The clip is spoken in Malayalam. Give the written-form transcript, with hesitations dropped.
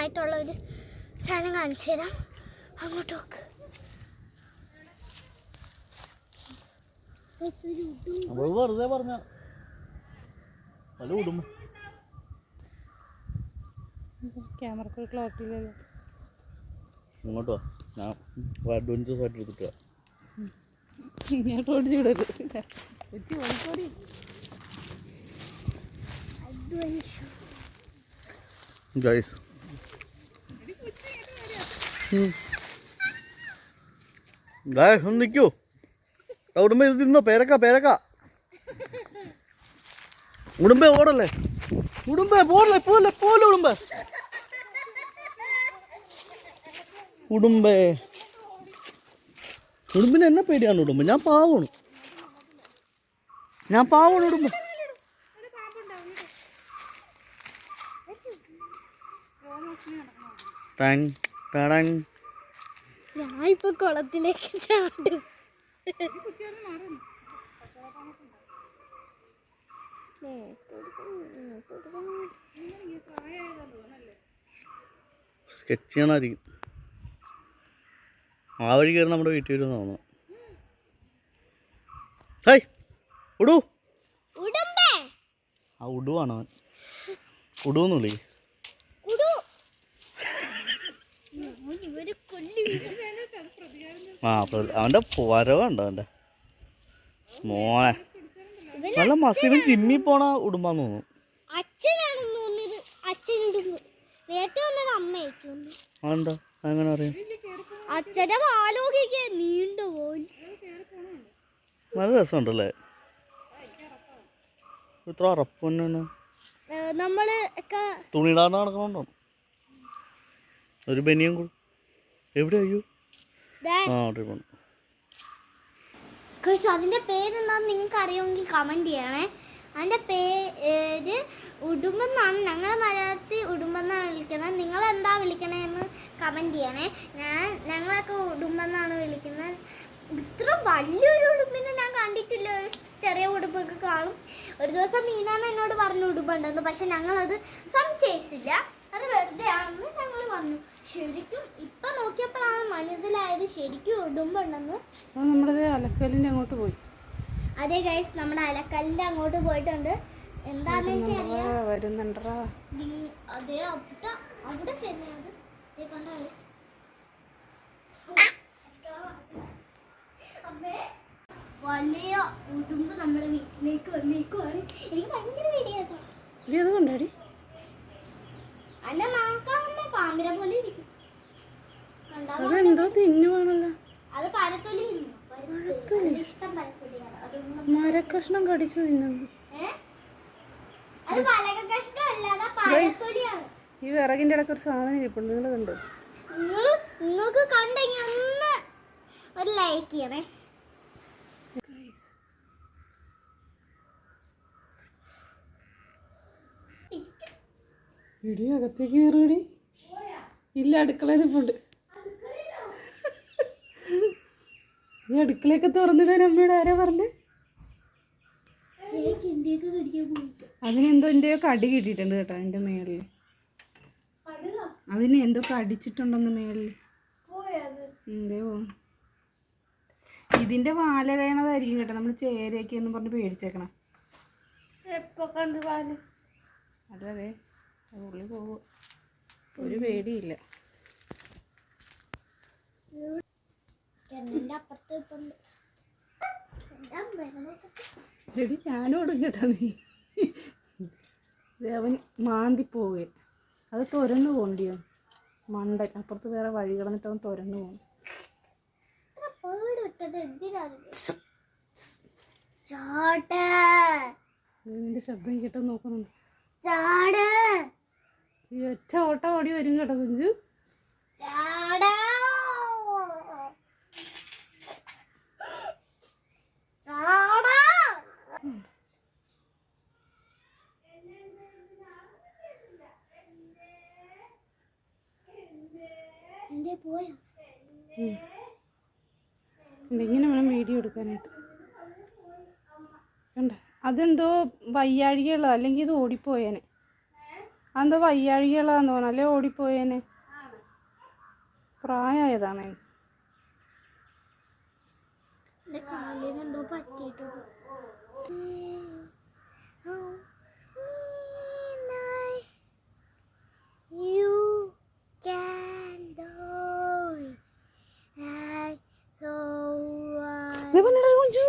ആയിട്ടുള്ള ഒരു സാധനം കാണിച്ചു തരാം. അങ്ങോട്ട് നോക്ക്. വെറുതെ പറഞ്ഞ ക്യാമറക്ക് ക്ലോക്കില്ലല്ലോ. ഇങ്ങോട്ടോ ഞാൻ അഡ്വഞ്ചേഴ്സ് ആയിട്ട് എടുത്തിട്ടാ. ഇങ്ങോട്ട് ഓടിച്ചു വിടരുത്. ഗൈസ് ഒന്ന് നിൽക്കൂ. ഉടുമ്പ ഇത് തിന്നോ. പേരക്ക ഉടുമ്പേ ഓടല്ലേ. ഉടുമ്പേ പോലെ ഉടുമ്പിന് എന്നെ പേടിയാണ്. ഉടുമ്പ ഞാൻ പാവണം ഉടുമ്പ. ഞാൻ ഇപ്പൊ കുളത്തിലേക്ക് ചാടും. സ്കെച്ച് ചെയ്യണമായിരിക്കും. ആ വഴി കയറി നമ്മുടെ വീട്ടിൽ വരുമെന്ന് തോന്നുന്നു. ഹേയ് ഉടു. ആ ഉടുവാണ് അവൻ. ഉടുവെന്ന് വിളി. ആ അവൻ്റെ വരവുണ്ടോ അവൻ്റെ മോനെ. നല്ല മസിലും ജിമ്മി പോണ ഉടുമ്പാന്ന് തോന്നുന്നു. അതെന്താ അങ്ങനെ അറിയാം? അച്ഛന്റെ വാലോകിക്ക് നീണ്ടു പോയി. നല്ല രസമുണ്ടല്ലേ. ഇത്ര അറപ്പ് തന്നെ. നമ്മള് തുണിടാന്ന് നടക്കണുണ്ടോ? ഒരു ബനിയും കൂടെ എവിടെ? അയ്യോ ആ അവിടെ പോണം. അതിന്റെ പേരെന്താന്ന് നിങ്ങൾക്ക് അറിയുമെങ്കിൽ കമന്റ് ചെയ്യണേ. അതിന്റെ പേര് ഉടുമ്പെന്നാണ്. ഞങ്ങൾ മലയാളത്തിൽ ഉടുമ്പെന്നാണ് വിളിക്കുന്നത്. നിങ്ങൾ എന്താ വിളിക്കണേന്ന് കമന്റ് ചെയ്യണേ. ഞങ്ങളൊക്കെ ഉടുമ്പെന്നാണ് വിളിക്കുന്നത്. ഇത്ര വലിയൊരു ഉടുമ്പിനെ ഞാൻ കണ്ടിട്ടില്ല. ചെറിയ ഉടുപ്പൊക്കെ കാണും. ഒരു ദിവസം മീനാമ്മ എന്നോട് പറഞ്ഞു ഉടുമ്പുണ്ടെന്ന്. പക്ഷെ ഞങ്ങളത് സംശയിച്ചില്ല. അത് വെറുതെ ആണെന്ന് ഞങ്ങൾ പറഞ്ഞു. ശരിക്കും ഇപ്പൊ നോക്കിയപ്പോഴാണ് മനസ്സിലായത് ശരിക്കും ഉടുമ്പുണ്ടെന്ന്. നമ്മുടെ അലക്കലിന്റെ അങ്ങോട്ട് പോയി. അതെ ഗൈസ്, നമ്മുടെ അലക്കലിന്റെ അങ്ങോട്ട് പോയിട്ടുണ്ട്. എന്താന്ന് എനിക്കറിയാം. വരുന്നുണ്ടാ. അതെ അവിടെ തന്നെ അത് വലിയ ഉടുമ്പ് നമ്മുടെ വീട്ടിലേക്ക് വന്നേക്കുവാണ്. എനിക്ക് ഭയങ്കര പേടിയാട്ടോ. അത് കൊണ്ടാടി അന്നെ നോക്കാവുന്ന പാമ്പിനെ പോലെ ഇരിക്കും. അതെന്തോ തിന്നുവാണല്ലോ. അത് പരത്തൊലി ഇഷ്ടം പരത്തൊലിയാണ്. മരക്കഷ്ണം കടിച്ചു തിന്നുന്നു. അത് പലകഷ്ണം അല്ലാതെ പരത്തൊലിയാണ്. ഈ വിറകിന്റെ ഇടയ്ക്ക് ഒരു സാധനം ഇരിപ്പുണ്ട്. നിങ്ങൾ കണ്ടോ? നിങ്ങൾക്ക് കണ്ടെങ്കിൽ ഒന്ന് ഒരു ലൈക്ക് ചെയ്യണേ. ഇടി അകത്തേക്ക് കയറിടി. ഇല്ല, അടുക്കളയിൽ നിൽപ്പുണ്ട്. ഈ അടുക്കളയൊക്കെ തുറന്നിടാൻ അമ്മയോട് ആരാ പറഞ്ഞേ? അതിനെന്തോ എന്റെയോ കടി കിട്ടിയിട്ടുണ്ട് കേട്ടോ. അതിന്റെ മേളില് അതിന് എന്തോ കടിച്ചിട്ടുണ്ടെന്ന് മേളില്. എന്തേ പോന്നു. ഇതിന്റെ വാലഴയണതായിരിക്കും കേട്ടോ. നമ്മൾ ചേരയൊക്കെ എന്ന് പറഞ്ഞ് പേടിച്ചേക്കണം. അതെ അതെ, ഉള്ളിൽ പോകും. ഒരു പേടിയില്ല. എടി ഞാനോടും കേട്ടാ. നീ അവൻ മാന്തി പോവേ. അത് തുരന്നു പോണ്ടിയോ മണ്ടൻ. അപ്പുറത്ത് വേറെ വഴി കിടന്നിട്ട് അവൻ തുരന്നു പോകും. നിന്റെ ശബ്ദം കേട്ടോ നോക്കുന്നുണ്ട്. ഈ ഒറ്റ ഓട്ടം ഓടി വരും കേട്ടോ കുഞ്ചു. ഇങ്ങനെ വേണം വീഡിയോ എടുക്കാനായിട്ട്. കണ്ട അതെന്തോ വയ്യാഴികയുള്ളത്. അല്ലെങ്കിൽ ഇത് ഓടിപ്പോയേനെ. അതെന്തോ വയ്യാഴികളാന്ന് തോന്നുന്നു, അല്ലേ ഓടിപ്പോയേനെ. പ്രായമായതാണ്. എൻ്റെ കാലിന് എന്തോ പറ്റിയിട്ടുണ്ട്. You can do it. I so they വന്നെടാ Kunju.